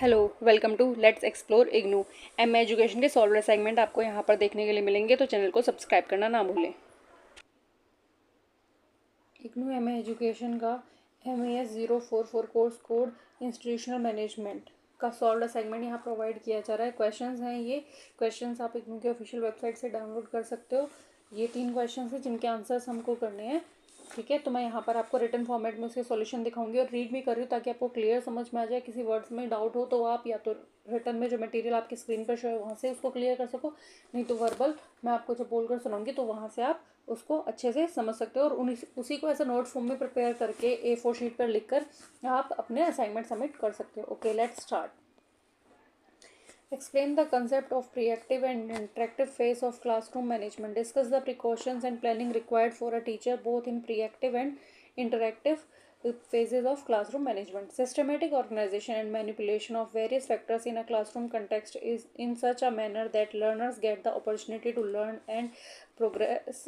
Hello, welcome to let's explore IGNOU. M education के solve assignment आपको यहाँ पर देखने के लिए मिलेंगे, तो चैनल को सब्सक्राइब करना ना भूलें। इग्नू एम एजुकेशन का MES044 course code institutional management का सॉल्व असाइनमेंट यहाँ प्रोवाइड किया जा रहा है। क्वेश्चंस हैं, ये क्वेश्चंस आप इग्नू के ऑफिशियल वेबसाइट से डाउनलोड कर सकते हो। ये 3 क्वेश्चंस हैं जिनके आंसर्स हमको करने हैं। ठीक है, तो मैं यहाँ पर आपको रिटन फॉर्मेट में उसके सॉल्यूशन दिखाऊंगी और रीड भी कर रही हूँ ताकि आपको क्लियर समझ में आ जाए। किसी वर्ड्स में डाउट हो तो आप या तो रिटन में जो मटेरियल आपकी स्क्रीन पर शो है वहाँ से उसको क्लियर कर सको, नहीं तो वर्बल मैं आपको जब बोल कर सुनाऊंगी तो वहाँ से आप उसको अच्छे से समझ सकते हो और उसी को ऐसा नोट फॉर्म में प्रिपेयर करके A4 शीट पर लिखकर आप अपने असाइनमेंट सबमिट कर सकते हो। Okay, let's start. Explain the concept of preactive and interactive phase of classroom management. Discuss the precautions and planning required for a teacher both in preactive and interactive phases of classroom management. Systematic organization and manipulation of various factors in a classroom context is in such a manner that learners get the opportunity to learn and progress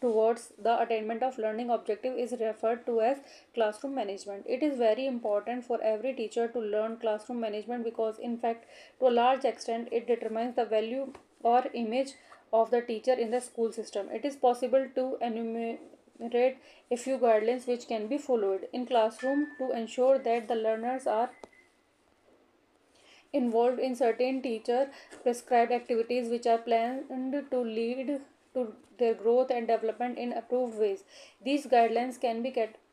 towards the attainment of learning objective is referred to as classroom management. It is very important for every teacher to learn classroom management because in fact to a large extent it determines the value or image of the teacher in the school system. It is possible to enumerate a few guidelines which can be followed in classroom to ensure that the learners are involved in certain teacher prescribed activities which are planned to lead to their growth and development in approved ways. These guidelines can be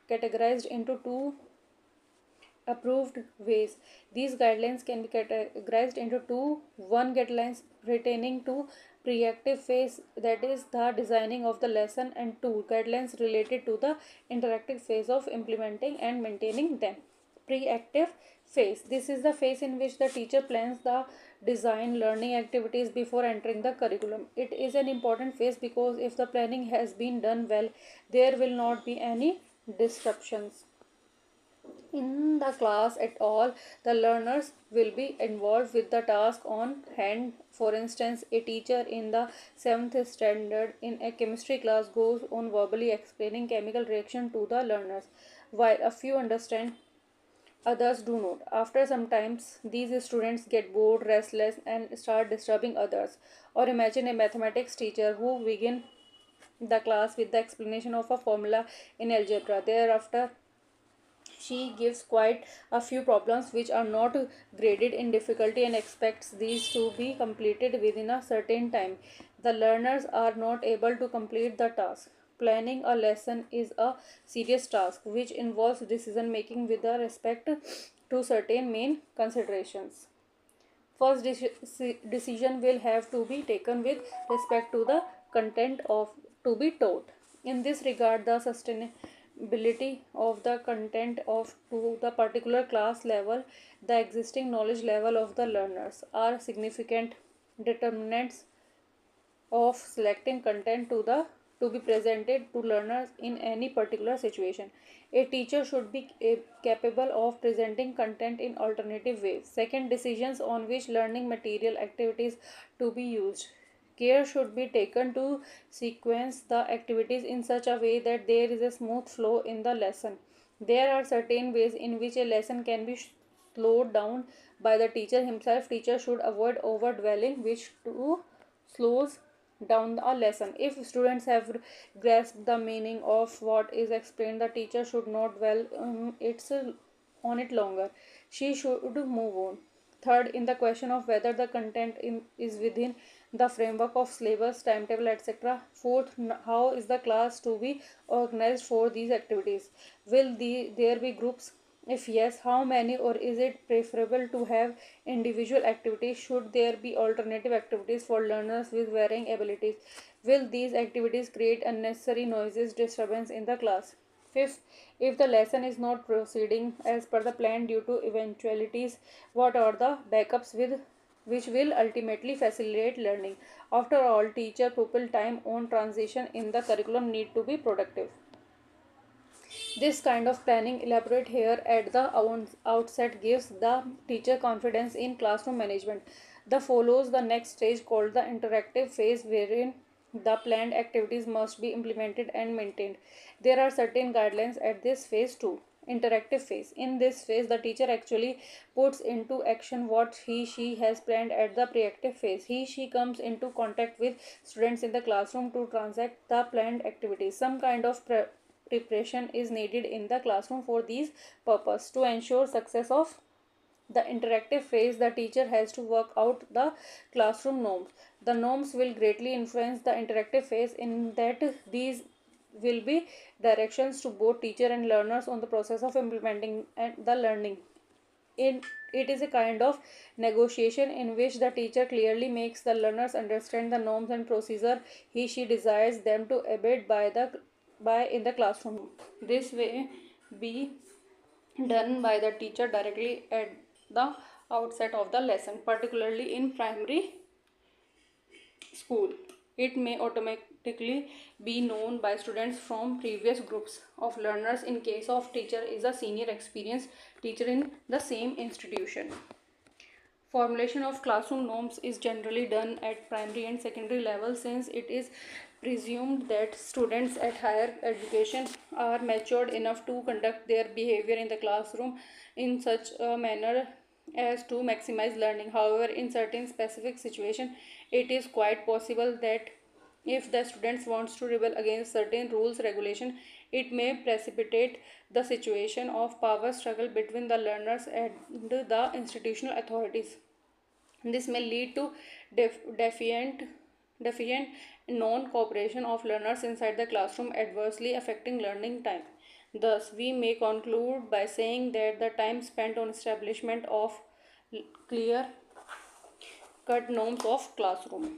categorized into two approved ways. These guidelines can be categorized into two: one guidelines pertaining to preactive phase, that is the designing of the lesson, and two guidelines related to the interactive phase of implementing and maintaining them. Preactive phase: this is the phase in which the teacher plans the design learning activities before entering the curriculum. It is an important phase because if the planning has been done well, there will not be any disruptions in the class at all. The learners will be involved with the task on hand. For instance, a teacher in the 7th standard in a chemistry class goes on verbally explaining chemical reaction to the learners. While a few understand, others do not. After some time, these students get bored, restless, and start disturbing others. Or imagine a mathematics teacher who begins the class with the explanation of a formula in algebra. Thereafter, she gives quite a few problems which are not graded in difficulty and expects these to be completed within a certain time. The learners are not able to complete the task. Planning a lesson is a serious task which involves decision making with respect to certain main considerations. First decision will have to be taken with respect to the content of to be taught. In this regard, the sustainability of the content of to the particular class level, the existing knowledge level of the learners are significant determinants of selecting content to be presented to learners in any particular situation. A teacher should be capable of presenting content in alternative ways. Second, decisions on which learning material activities to be used. Care should be taken to sequence the activities in such a way that there is a smooth flow in the lesson. There are certain ways in which a lesson can be slowed down by the teacher himself. Teacher should avoid overdwelling, which too slows down a lesson. If students have grasped the meaning of what is explained, the teacher should not dwell on it longer. She should move on. Third, in the question of whether the content is within the framework of syllabus, timetable, etc. Fourth, how is the class to be organized for these activities? Will there be groups? If yes, how many, or is it preferable to have individual activities? Should there be alternative activities for learners with varying abilities? Will these activities create unnecessary noises, disturbance in the class? Fifth, if the lesson is not proceeding as per the plan due to eventualities, what are the backups which will ultimately facilitate learning? After all, teacher pupil time on transition in the curriculum need to be productive. This kind of planning, elaborate here at the outset, gives the teacher confidence in classroom management. The follows the next stage called the interactive phase, wherein the planned activities must be implemented and maintained. There are certain guidelines at this phase too. interactive phase. In this phase, the teacher actually puts into action what she has planned at the preactive phase. She comes into contact with students in the classroom to transact the planned activities. Some kind of preparation is needed in the classroom for these purpose. To ensure success of the interactive phase, the teacher has to work out the classroom norms. The norms will greatly influence the interactive phase, in that these will be directions to both teacher and learners on the process of implementing the learning. It is a kind of negotiation in which the teacher clearly makes the learners understand the norms and procedure she desires them to abide by in the classroom. This way be done by the teacher directly at the outset of the lesson, particularly in primary school. It may automatically be known by students from previous groups of learners in case of teacher is a senior experienced teacher in the same institution. Formulation of classroom norms is generally done at primary and secondary level, since it is presumed that students at higher education are matured enough to conduct their behavior in the classroom in such a manner as to maximize learning. However, in certain specific situations, it is quite possible that if the students wants to rebel against certain rules regulation, it may precipitate the situation of power struggle between the learners and the institutional authorities. This may lead to defiant non-cooperation of learners inside the classroom, adversely affecting learning time. Thus, we may conclude by saying that the time spent on establishment of clear cut norms of classroom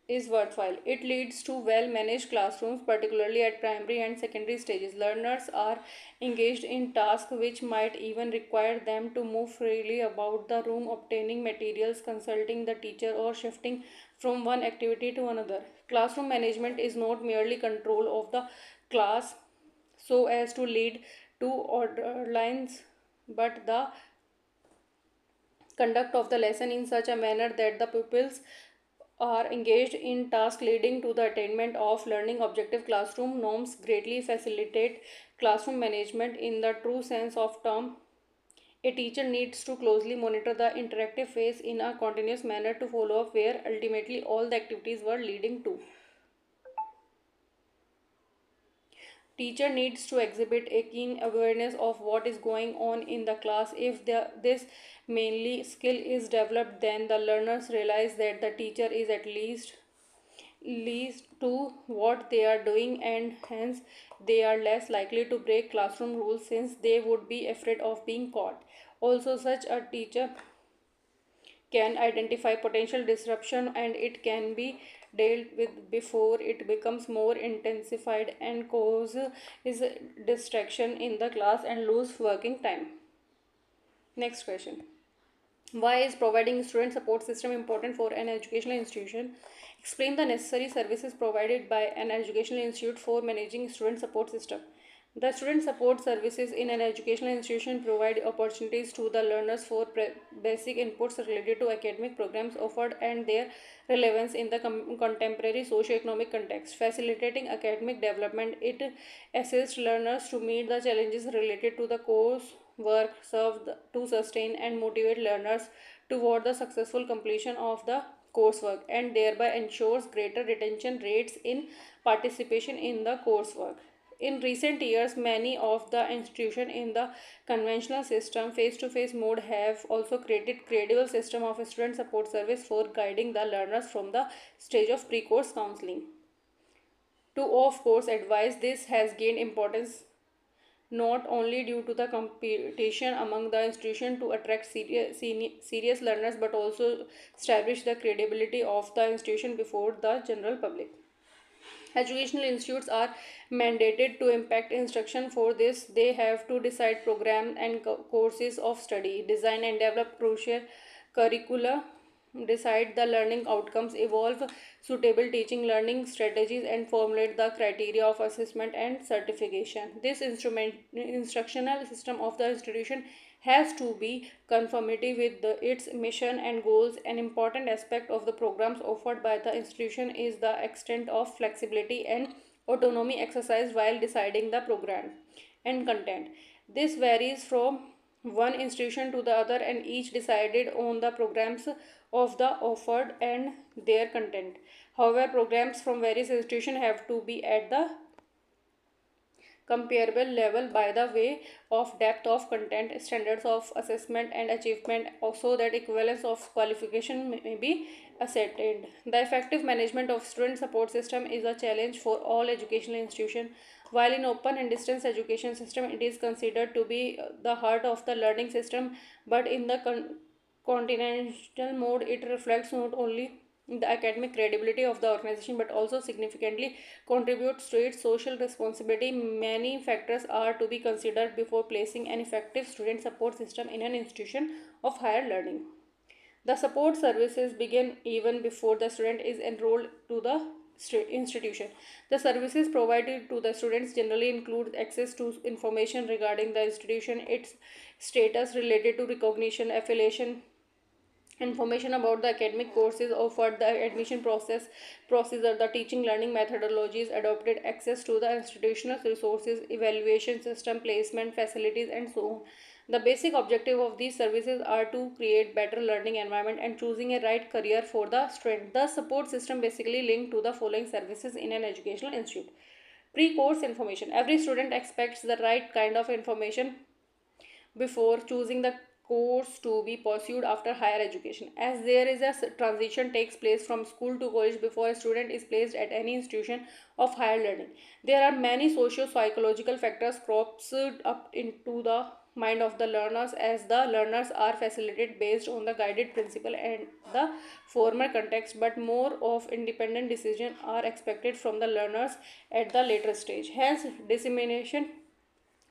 is worthwhile. It leads to well-managed classrooms, particularly at primary and secondary stages. Learners are engaged in tasks which might even require them to move freely about the room, obtaining materials, consulting the teacher, or shifting from one activity to another. Classroom management is not merely control of the class so as to lead to order lines, but the conduct of the lesson in such a manner that the pupils are engaged in tasks leading to the attainment of learning objective. Classroom norms greatly facilitate classroom management in the true sense of term. A teacher needs to closely monitor the interactive phase in a continuous manner to follow up where ultimately all the activities were leading to. Teacher needs to exhibit a keen awareness of what is going on in the class. If this mainly skill is developed, then the learners realize that the teacher is at least to what they are doing, and hence they are less likely to break classroom rules since they would be afraid of being caught. Also, such a teacher can identify potential disruption, and it can be dealt with before it becomes more intensified and causes distraction in the class and lose working time. Next question. Why is providing student support system important for an educational institution? Explain the necessary services provided by an educational institute for managing student support system. The student support services in an educational institution provide opportunities to the learners for basic inputs related to academic programs offered and their relevance in the contemporary socio-economic context. Facilitating academic development, it assists learners to meet the challenges related to the course work served to sustain and motivate learners toward the successful completion of the coursework, and thereby ensures greater retention rates in participation in the coursework. In recent years, many of the institutions in the conventional system face-to-face mode have also created credible system of student support service for guiding the learners from the stage of pre-course counseling to off-course advice. This has gained importance not only due to the competition among the institution to attract serious learners, but also establish the credibility of the institution before the general public. Educational institutes are mandated to impact instruction. For this, they have to decide program and courses of study, design and develop crucial curricula, decide the learning outcomes, evolve suitable teaching learning strategies, and formulate the criteria of assessment and certification. This instructional system of the institution has to be conformity with its mission and goals. An important aspect of the programs offered by the institution is the extent of flexibility and autonomy exercised while deciding the program. and content. This varies from one institution to the other and each decided on the programs of the offered and their content. However, programs from various institutions have to be at the comparable level by the way of depth of content, standards of assessment and achievement, also that equivalence of qualification may be ascertained. The effective management of student support system is a challenge for all educational institutions. While in open and distance education system it is considered to be the heart of the learning system, but in the continental mode it reflects not only the academic credibility of the organization but also significantly contributes to its social responsibility. Many factors are to be considered before placing an effective student support system in an institution of higher learning. The support services begin even before the student is enrolled to the institution. The services provided to the students generally include access to information regarding the institution, its status related to recognition, affiliation, information about the academic courses offered, the admission procedure, the teaching learning methodologies adopted, access to the institutional resources, evaluation system, placement facilities, and so on. The basic objective of these services are to create better learning environment and choosing a right career for the student. The support system basically linked to the following services in an educational institute. Pre-course information. Every student expects the right kind of information before choosing the course to be pursued after higher education, as there is a transition takes place from school to college before a student is placed at any institution of higher learning. There are many socio-psychological factors crops up into the mind of the learners, as the learners are facilitated based on the guided principle and the former context, but more of independent decision are expected from the learners at the later stage. Hence, dissemination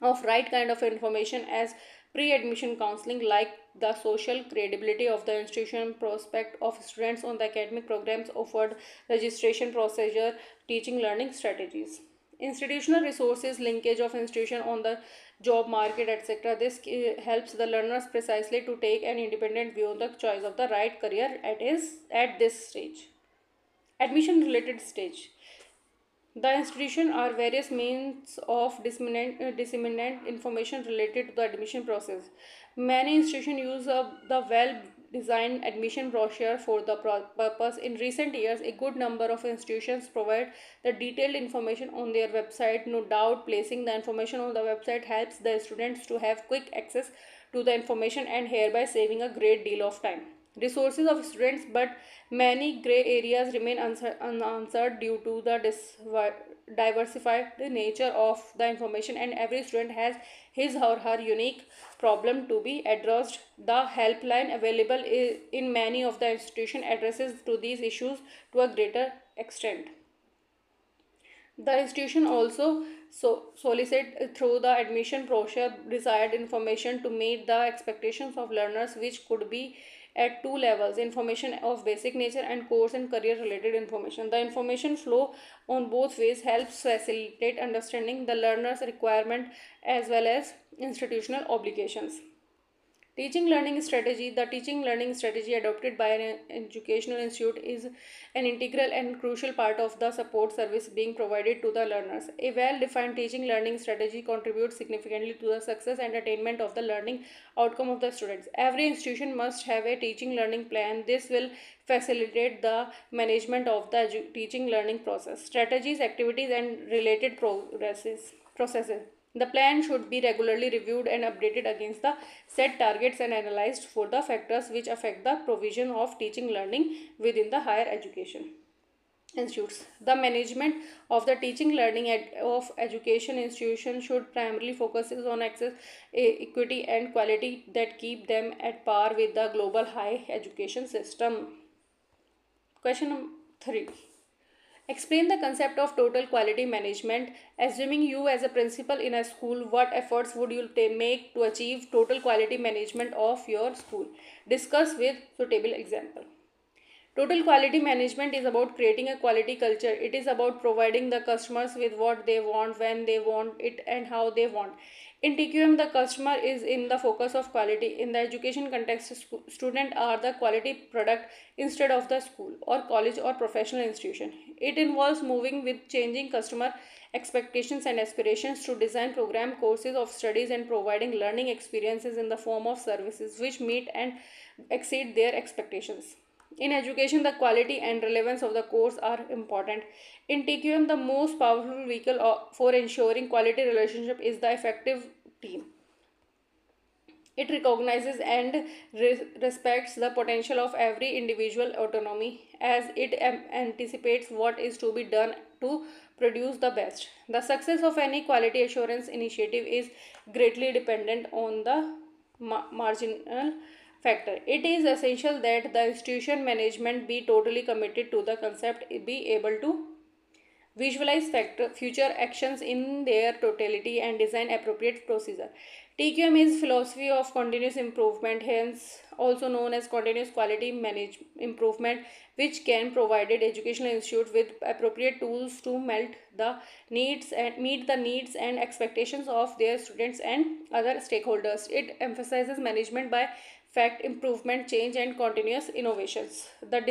of right kind of information as pre-admission counseling, like the social credibility of the institution, prospect of students on the academic programs offered, registration procedure, teaching learning strategies, institutional resources, linkage of institution on the job market, etc. This helps the learners precisely to take an independent view on the choice of the right career at this stage. Admission related stage. The institution are various means of disseminate information related to the admission process. Many institutions use the well-designed admission brochure for the purpose. In recent years, a good number of institutions provide the detailed information on their website. No doubt, placing the information on the website helps the students to have quick access to the information and hereby saving a great deal of time. Resources of students, but many gray areas remain unanswered due to the diversified nature of the information, and every student has his or her unique problem to be addressed. The helpline available in many of the institution addresses to these issues to a greater extent. The institution also solicit through the admission brochure desired information to meet the expectations of learners, which could be at two levels: information of basic nature and course and career related information. The information flow on both ways helps facilitate understanding the learner's requirement as well as institutional obligations. Teaching learning strategy. The teaching learning strategy adopted by an educational institute is an integral and crucial part of the support service being provided to the learners. A well-defined teaching learning strategy contributes significantly to the success and attainment of the learning outcome of the students. Every institution must have a teaching learning plan. This will facilitate the management of the teaching learning process, strategies, activities, and related processes. The plan should be regularly reviewed and updated against the set targets and analyzed for the factors which affect the provision of teaching learning within the higher education institutes. The management of the teaching learning of education institutions should primarily focus on access, equity, and quality that keep them at par with the global higher education system. Question number 3. Explain the concept of total quality management. Assuming you as a principal in a school, what efforts would you make to achieve total quality management of your school? Discuss with suitable example. Total quality management is about creating a quality culture. It is about providing the customers with what they want, when they want it, and how they want. In TQM, the customer is in the focus of quality. In the education context, students are the quality product instead of the school or college or professional institution. It involves moving with changing customer expectations and aspirations to design program courses of studies and providing learning experiences in the form of services which meet and exceed their expectations. In education, the quality and relevance of the course are important. In TQM, the most powerful vehicle for ensuring quality relationship is the effective team. It recognizes and respects the potential of every individual autonomy as it anticipates what is to be done to produce the best. The success of any quality assurance initiative is greatly dependent on the marginal factor. It is essential that the institution management be totally committed to the concept, be able to visualize future actions in their totality and design appropriate procedure. TQM is philosophy of continuous improvement, hence also known as continuous quality improvement, which can provide educational institute with appropriate tools to meet the needs and expectations of their students and other stakeholders. It emphasizes management by fact, improvement, change, and continuous innovations. The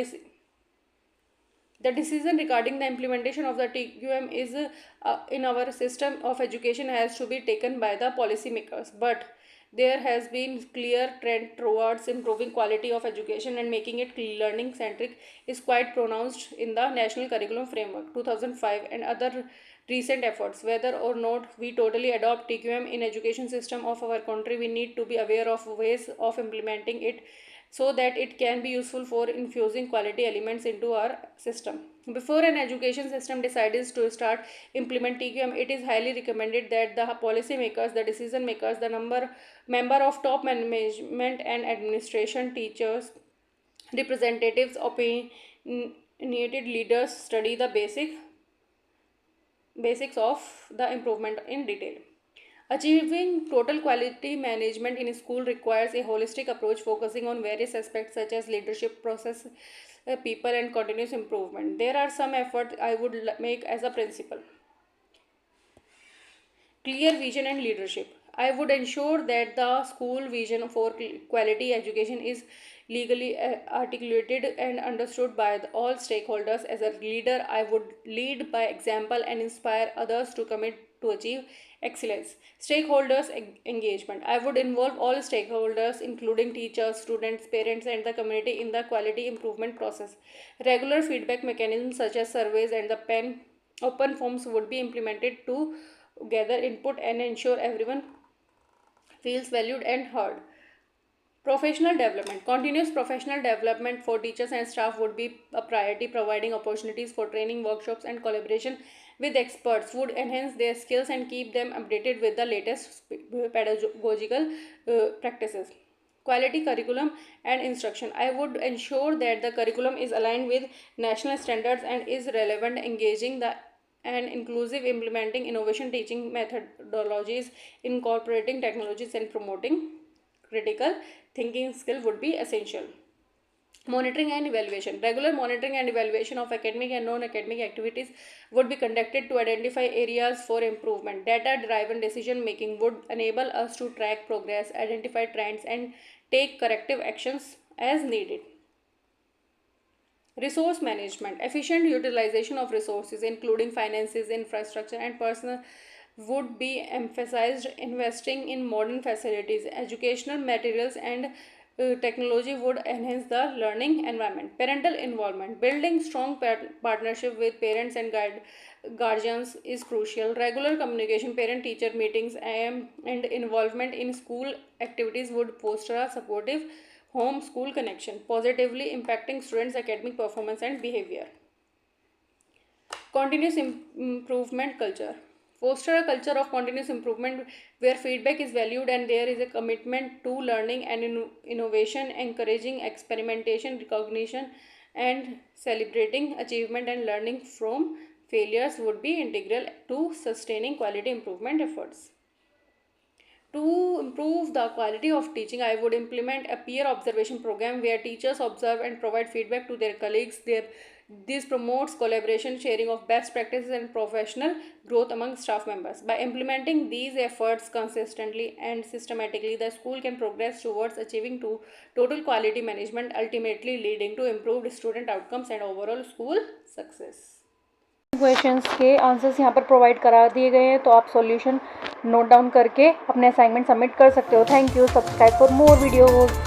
decision regarding the implementation of the TQM is in our system of education has to be taken by the policymakers, but there has been clear trend towards improving quality of education and making it learning centric is quite pronounced in the National Curriculum Framework 2005 and other recent efforts. Whether or not we totally adopt TQM in education system of our country, we need to be aware of ways of implementing it so that it can be useful for infusing quality elements into our system. Before an education system decides to start implement TQM, it is highly recommended that the policy makers, the decision makers, the member of top management and administration, teachers, representatives, opinionated leaders study the basics of the improvement in detail. Achieving total quality management in school requires a holistic approach focusing on various aspects such as leadership, process, people, and continuous improvement. There are some efforts I would make as a principle. Clear vision and leadership. I would ensure that the school vision for quality education is legally articulated and understood by all stakeholders. As a leader, I would lead by example and inspire others to commit to achieve excellence. Stakeholders engagement. I would involve all stakeholders, including teachers, students, parents, and the community, in the quality improvement process. Regular feedback mechanisms such as surveys and the open forms would be implemented to gather input and ensure everyone feels valued and heard. Professional development. Continuous professional development for teachers and staff would be a priority. Providing opportunities for training, workshops, and collaboration with experts would enhance their skills and keep them updated with the latest pedagogical practices. Quality curriculum and instruction. I would ensure that the curriculum is aligned with national standards and is relevant, engaging and inclusive, implementing innovation teaching methodologies, incorporating technologies, and promoting critical thinking skill would be essential. Monitoring and evaluation. Regular monitoring and evaluation of academic and non-academic activities would be conducted to identify areas for improvement. Data-driven decision making would enable us to track progress, identify trends, and take corrective actions as needed. Resource management. Efficient utilization of resources, including finances, infrastructure, and personnel, would be emphasized. Investing in modern facilities, educational materials, and technology would enhance the learning environment. Parental involvement. Building strong partnership with parents and guardians is crucial. Regular communication, parent-teacher meetings, and involvement in school activities would foster a supportive home-school connection, positively impacting students' academic performance and behavior. Continuous improvement culture. Foster a culture of continuous improvement where feedback is valued and there is a commitment to learning and innovation, encouraging experimentation, recognition, and celebrating achievement and learning from failures would be integral to sustaining quality improvement efforts. To improve the quality of teaching, I would implement a peer observation program where teachers observe and provide feedback to their colleagues. This promotes collaboration, sharing of best practices, and professional growth among staff members. By implementing these efforts consistently and systematically, the school can progress towards achieving total quality management, ultimately leading to improved student outcomes and overall school success. Questions के answers यहाँ पर provide करा दिए गए हैं, तो आप solution note down करके अपने असाइनमेंट सबमिट कर सकते हो. Thank you. Subscribe for more videos.